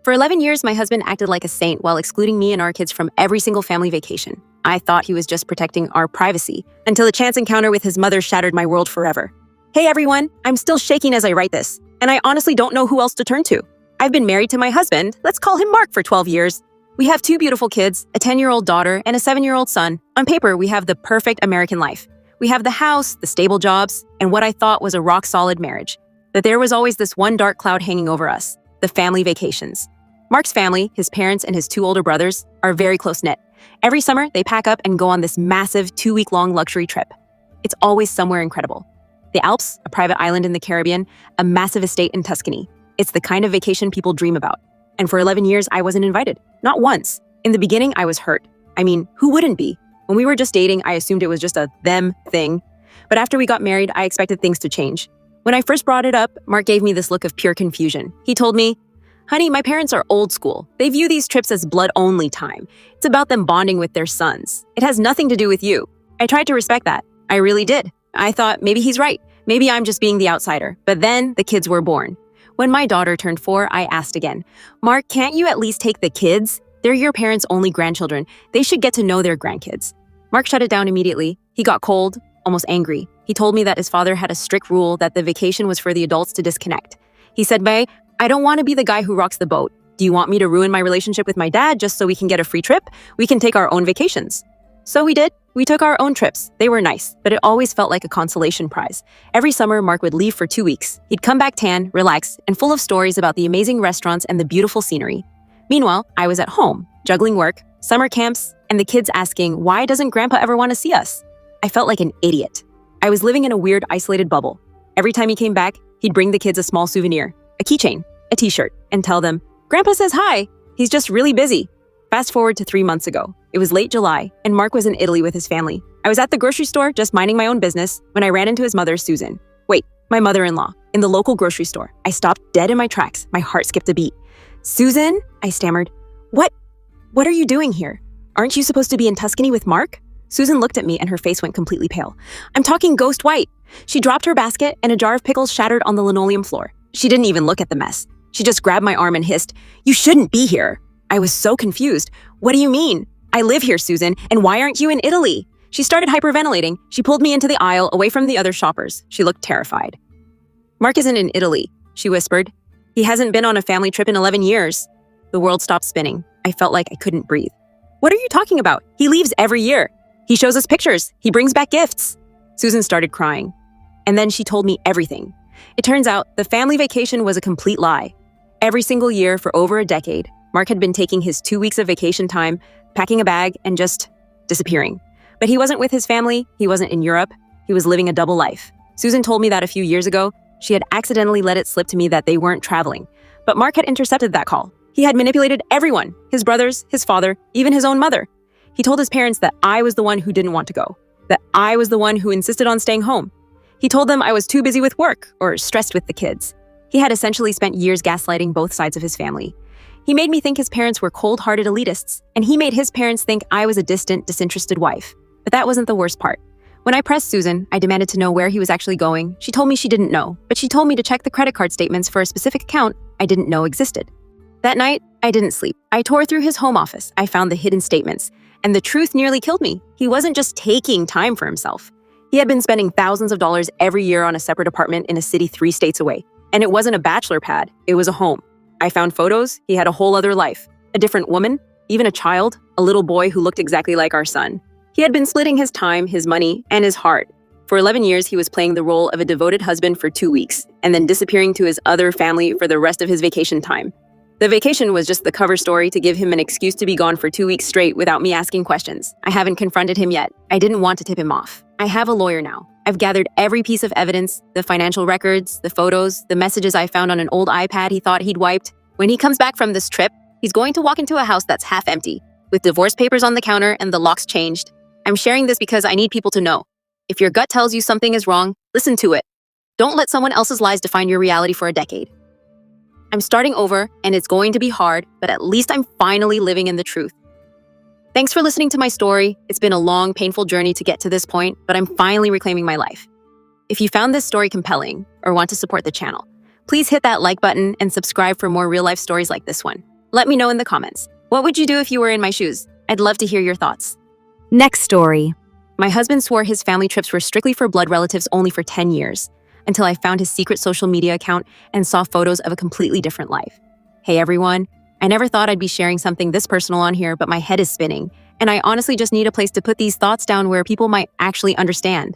For 11 years, my husband acted like a saint while excluding me and our kids from every single family vacation. I thought he was just protecting our privacy, until a chance encounter with his mother shattered my world forever. Hey everyone, I'm still shaking as I write this, and I honestly don't know who else to turn to. I've been married to my husband, let's call him Mark, for 12 years. We have 2 beautiful kids, a 10-year-old daughter and a 7-year-old son. On paper, we have the perfect American life. We have the house, the stable jobs, and what I thought was a rock-solid marriage. But there was always this one dark cloud hanging over us, the family vacations. Mark's family, his parents and his 2 older brothers, are very close-knit. Every summer, they pack up and go on this massive 2-week-long luxury trip. It's always somewhere incredible. The Alps, a private island in the Caribbean, a massive estate in Tuscany. It's the kind of vacation people dream about. And for 11 years, I wasn't invited. Not once. In the beginning, I was hurt. I mean, who wouldn't be? When we were just dating, I assumed it was just a them thing. But after we got married, I expected things to change. When I first brought it up, Mark gave me this look of pure confusion. He told me, "Honey, my parents are old school. They view these trips as blood-only time. It's about them bonding with their sons. It has nothing to do with you." I tried to respect that. I really did. I thought maybe he's right. Maybe I'm just being the outsider. But then the kids were born. When my daughter turned 4, I asked again, "Mark, can't you at least take the kids? They're your parents' only grandchildren. They should get to know their grandkids." Mark shut it down immediately. He got cold, almost angry. He told me that his father had a strict rule that the vacation was for the adults to disconnect. He said, "Bae, I don't want to be the guy who rocks the boat. Do you want me to ruin my relationship with my dad just so we can get a free trip? We can take our own vacations." So we did. We took our own trips. They were nice, but it always felt like a consolation prize. Every summer, Mark would leave for 2 weeks. He'd come back tan, relaxed, and full of stories about the amazing restaurants and the beautiful scenery. Meanwhile, I was at home, juggling work, summer camps, and the kids asking, "Why doesn't Grandpa ever want to see us?" I felt like an idiot. I was living in a weird, isolated bubble. Every time he came back, he'd bring the kids a small souvenir, a keychain, a t-shirt, and tell them, "Grandpa says hi. He's just really busy." Fast forward to 3 months ago. It was late July, and Mark was in Italy with his family. I was at the grocery store, just minding my own business, when I ran into his mother, Susan. Wait, my mother-in-law, in the local grocery store. I stopped dead in my tracks. My heart skipped a beat. "Susan?" I stammered. What are you doing here? Aren't you supposed to be in Tuscany with Mark?" Susan looked at me and her face went completely pale. "I'm talking ghost white." She dropped her basket and a jar of pickles shattered on the linoleum floor. She didn't even look at the mess. She just grabbed my arm and hissed, "You shouldn't be here." I was so confused. "What do you mean? I live here, Susan, and why aren't you in Italy?" She started hyperventilating. She pulled me into the aisle away from the other shoppers. She looked terrified. "Mark isn't in Italy," she whispered. "He hasn't been on a family trip in 11 years. The world stopped spinning. I felt like I couldn't breathe. "What are you talking about? He leaves every year. He shows us pictures. He brings back gifts." Susan started crying. And then she told me everything. It turns out the family vacation was a complete lie. Every single year for over a decade, Mark had been taking his 2 weeks of vacation time, packing a bag, and just disappearing. But he wasn't with his family. He wasn't in Europe. He was living a double life. Susan told me that a few years ago, she had accidentally let it slip to me that they weren't traveling. But Mark had intercepted that call. He had manipulated everyone, his brothers, his father, even his own mother. He told his parents that I was the one who didn't want to go, that I was the one who insisted on staying home. He told them I was too busy with work or stressed with the kids. He had essentially spent years gaslighting both sides of his family. He made me think his parents were cold-hearted elitists, and he made his parents think I was a distant, disinterested wife. But that wasn't the worst part. When I pressed Susan, I demanded to know where he was actually going. She told me she didn't know, but she told me to check the credit card statements for a specific account I didn't know existed. That night, I didn't sleep. I tore through his home office. I found the hidden statements, and the truth nearly killed me. He wasn't just taking time for himself. He had been spending thousands of dollars every year on a separate apartment in a city 3 states away. And it wasn't a bachelor pad, it was a home. I found photos. He had a whole other life. A different woman, even a child, a little boy who looked exactly like our son. He had been splitting his time, his money, and his heart. For 11 years, he was playing the role of a devoted husband for 2 weeks, and then disappearing to his other family for the rest of his vacation time. The vacation was just the cover story to give him an excuse to be gone for 2 weeks straight without me asking questions. I haven't confronted him yet. I didn't want to tip him off. I have a lawyer now. I've gathered every piece of evidence, the financial records, the photos, the messages I found on an old iPad he thought he'd wiped. When he comes back from this trip, he's going to walk into a house that's half empty, with divorce papers on the counter and the locks changed. I'm sharing this because I need people to know. If your gut tells you something is wrong, listen to it. Don't let someone else's lies define your reality for a decade. I'm starting over, and it's going to be hard, but at least I'm finally living in the truth. Thanks for listening to my story. It's been a long, painful journey to get to this point, but I'm finally reclaiming my life. If you found this story compelling or want to support the channel, please hit that like button and subscribe for more real-life stories like this one. Let me know in the comments. What would you do if you were in my shoes? I'd love to hear your thoughts. Next story. My husband swore his family trips were strictly for blood relatives only for 10 years, until I found his secret social media account and saw photos of a completely different life. Hey everyone, I never thought I'd be sharing something this personal on here, but my head is spinning, and I honestly just need a place to put these thoughts down where people might actually understand.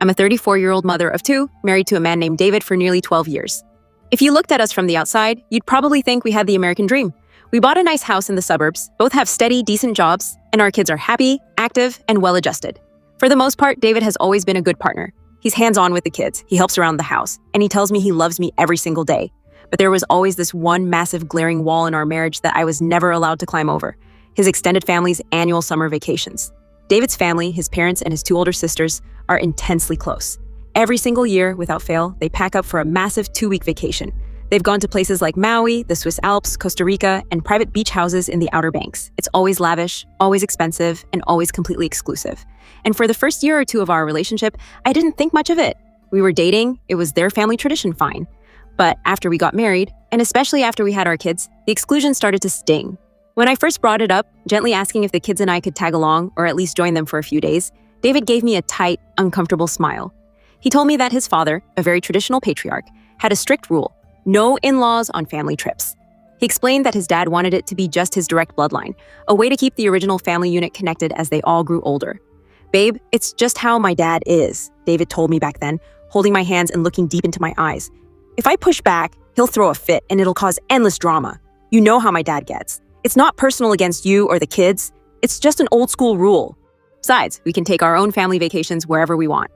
I'm a 34-year-old mother of 2, married to a man named David for nearly 12 years. If you looked at us from the outside, you'd probably think we had the American dream. We bought a nice house in the suburbs, both have steady, decent jobs, and our kids are happy, active, and well-adjusted. For the most part, David has always been a good partner. He's hands-on with the kids, he helps around the house, and he tells me he loves me every single day. But there was always this one massive glaring wall in our marriage that I was never allowed to climb over: his extended family's annual summer vacations. David's family, his parents, and his 2 older sisters are intensely close. Every single year, without fail, they pack up for a massive 2-week vacation. They've gone to places like Maui, the Swiss Alps, Costa Rica, and private beach houses in the Outer Banks. It's always lavish, always expensive, and always completely exclusive. And for the first year or 2 of our relationship, I didn't think much of it. We were dating, it was their family tradition, fine. But after we got married, and especially after we had our kids, the exclusion started to sting. When I first brought it up, gently asking if the kids and I could tag along or at least join them for a few days, David gave me a tight, uncomfortable smile. He told me that his father, a very traditional patriarch, had a strict rule: no in-laws on family trips. He explained that his dad wanted it to be just his direct bloodline, a way to keep the original family unit connected as they all grew older. "Babe, it's just how my dad is," David told me back then, holding my hands and looking deep into my eyes. "If I push back, he'll throw a fit and it'll cause endless drama. You know how my dad gets. It's not personal against you or the kids. It's just an old school rule. Besides, we can take our own family vacations wherever we want."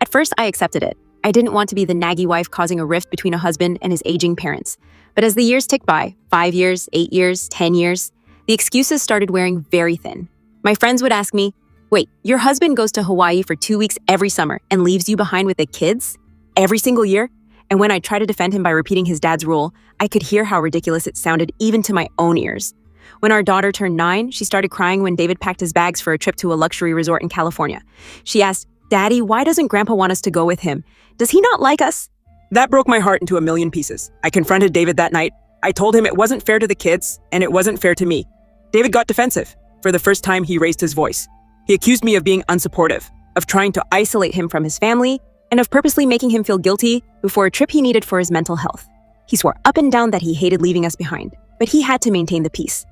At first, I accepted it. I didn't want to be the naggy wife causing a rift between a husband and his aging parents. But as the years ticked by, 5 years, 8 years, 10 years, the excuses started wearing very thin. My friends would ask me, "Wait, your husband goes to Hawaii for 2 weeks every summer and leaves you behind with the kids? Every single year?" And when I tried to defend him by repeating his dad's rule, I could hear how ridiculous it sounded even to my own ears. When our daughter turned 9, she started crying when David packed his bags for a trip to a luxury resort in California. She asked, "Daddy, why doesn't Grandpa want us to go with him? Does he not like us?" That broke my heart into a million pieces. I confronted David that night. I told him it wasn't fair to the kids, and it wasn't fair to me. David got defensive. For the first time, he raised his voice. He accused me of being unsupportive, of trying to Isolate him from his family, and of purposely making him feel guilty before a trip he needed for his mental health. He swore up and down that he hated leaving us behind, but he had to maintain the peace.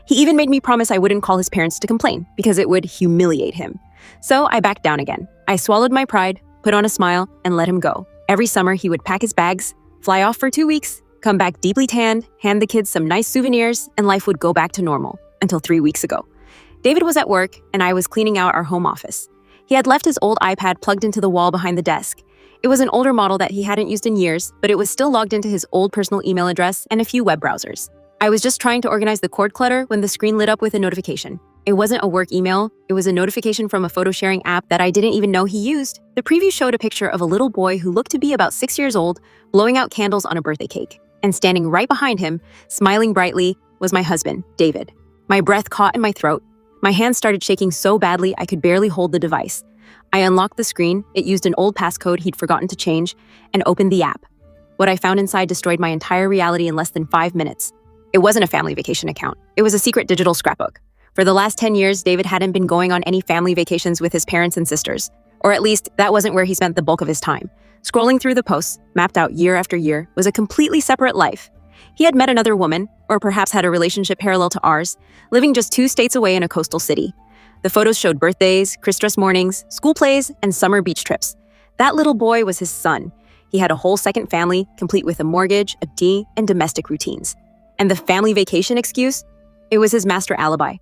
He even made me promise I wouldn't call his parents to complain, because it would humiliate him. So I backed down again. I swallowed my pride, put on a smile, and let him go. Every summer, he would pack his bags, fly off for 2 weeks, come back deeply tanned, hand the kids some nice souvenirs, and life would go back to normal, until 3 weeks ago. David was at work, and I was cleaning out our home office. He had left his old iPad plugged into the wall behind the desk. It was an older model that he hadn't used in years, but it was still logged into his old personal email address and a few web browsers. I was just trying to organize the cord clutter when the screen lit up with a notification. It wasn't a work email, it was a notification from a photo sharing app that I didn't even know he used. The preview showed a picture of a little boy who looked to be about 6 years old, blowing out candles on a birthday cake. And standing right behind him, smiling brightly, was my husband, David. My breath caught in my throat. My hands started shaking so badly I could barely hold the device. I unlocked the screen, it used an old passcode he'd forgotten to change, and opened the app. What I found inside destroyed my entire reality in less than 5 minutes. It wasn't a family vacation account. It was a secret digital scrapbook. For the last 10 years, David hadn't been going on any family vacations with his parents and sisters. Or at least, that wasn't where he spent the bulk of his time. Scrolling through the posts, mapped out year after year, was a completely separate life. He had met another woman, or perhaps had a relationship parallel to ours, living just 2 states away in a coastal city. The photos showed birthdays, Christmas mornings, school plays, and summer beach trips. That little boy was his son. He had a whole second family, complete with a mortgage, a D, and domestic routines. And the family vacation excuse? It was his master alibi.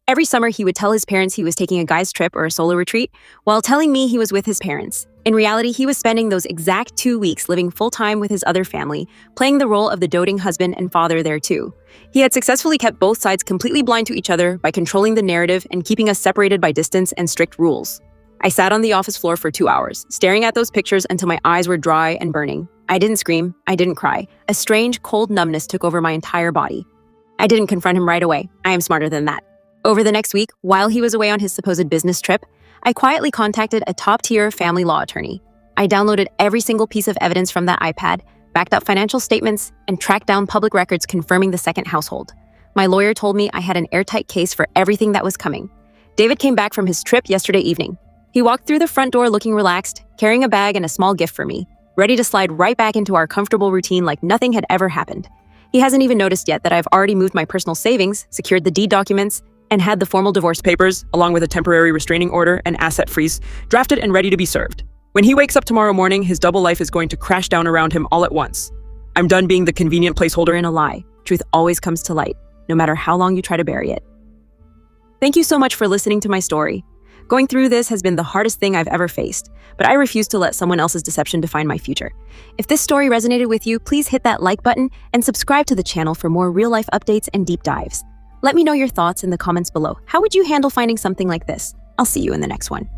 Every summer, he would tell his parents he was taking a guy's trip or a solo retreat, while telling me he was with his parents. In reality, he was spending those exact 2 weeks living full-time with his other family, playing the role of the doting husband and father there too. He had successfully kept both sides completely blind to each other by controlling the narrative and keeping us separated by distance and strict rules. I sat on the office floor for 2 hours, staring at those pictures until my eyes were dry and burning. I didn't scream, I didn't cry. A strange, cold numbness took over my entire body. I didn't confront him right away. I am smarter than that. Over the next week, while he was away on his supposed business trip, I quietly contacted a top-tier family law attorney. I downloaded every single piece of evidence from that iPad, backed up financial statements, and tracked down public records confirming the second household. My lawyer told me I had an airtight case for everything that was coming. David came back from his trip yesterday evening. He walked through the front door looking relaxed, carrying a bag and a small gift for me, ready to slide right back into our comfortable routine like nothing had ever happened. He hasn't even noticed yet that I've already moved my personal savings, secured the deed documents, and had the formal divorce Papers, along with a temporary restraining order and asset freeze, drafted and ready to be served. When he wakes up tomorrow morning, his double life is going to crash down around him all at once. I'm done being the convenient placeholder in a lie. Truth always comes to light, no matter how long you try to bury it. Thank you so much for listening to my story. Going through this has been the hardest thing I've ever faced, but I refuse to let someone else's deception define my future. If this story resonated with you, please hit that like button and subscribe to the channel for more real-life updates and deep dives. Let me know your thoughts in the comments below. How would you handle finding something like this? I'll see you in the next one.